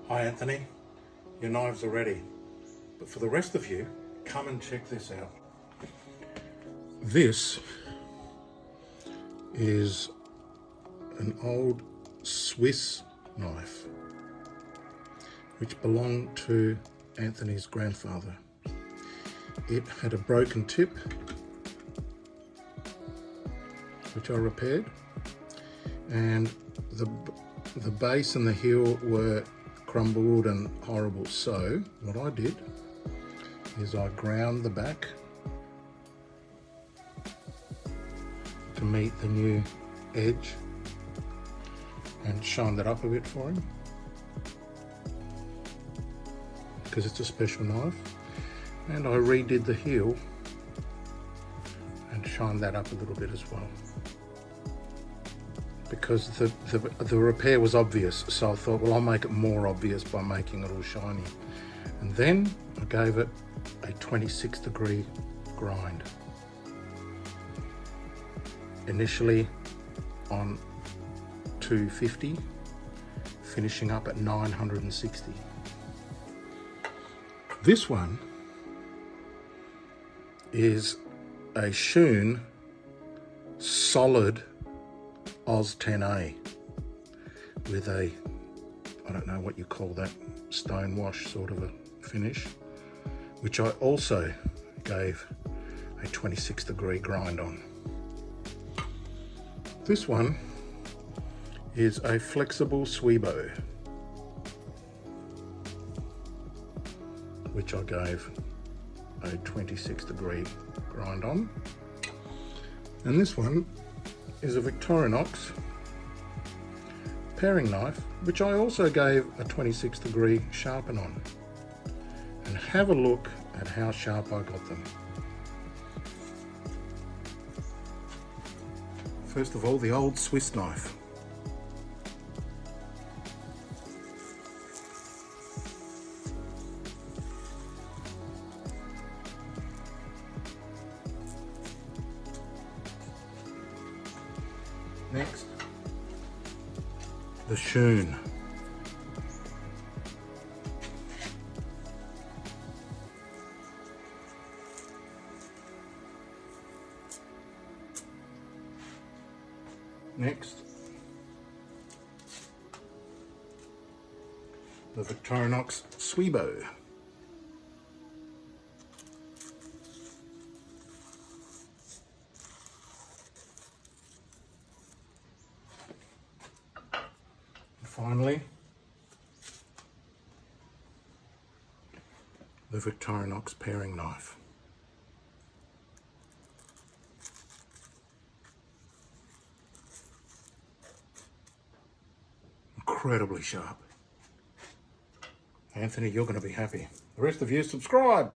Hi Anthony, your knives are ready. But for the rest of you, come and check this out. This is an old Swiss knife which belonged to Anthony's grandfather. It had a broken tip which I repaired, and the base and the heel were crumbled and horrible. So what I did is I ground the back to meet the new edge and shined that up a bit for him because it's a special knife, and I redid the heel and shined that up a little bit as well because the repair was obvious. So I thought, well, I'll make it more obvious by making it all shiny. And then I gave it a 26-degree grind. Initially on 250, finishing up at 960. This one is a Schoon solid Oz 10A with a, I don't know what you call that, stone wash sort of a finish, which I also gave a 26-degree grind on. This one is a flexible Swibo, which I gave a 26-degree grind on. And this one is a Victorinox paring knife, which I also gave a 26-degree sharpen on. And have a look at how sharp I got them. First of all, the old Swiss knife. Next, the Schoon. Next, the Victorinox Swibo. Finally, the Victorinox paring knife. Incredibly sharp. Anthony, you're going to be happy. The rest of you, subscribe.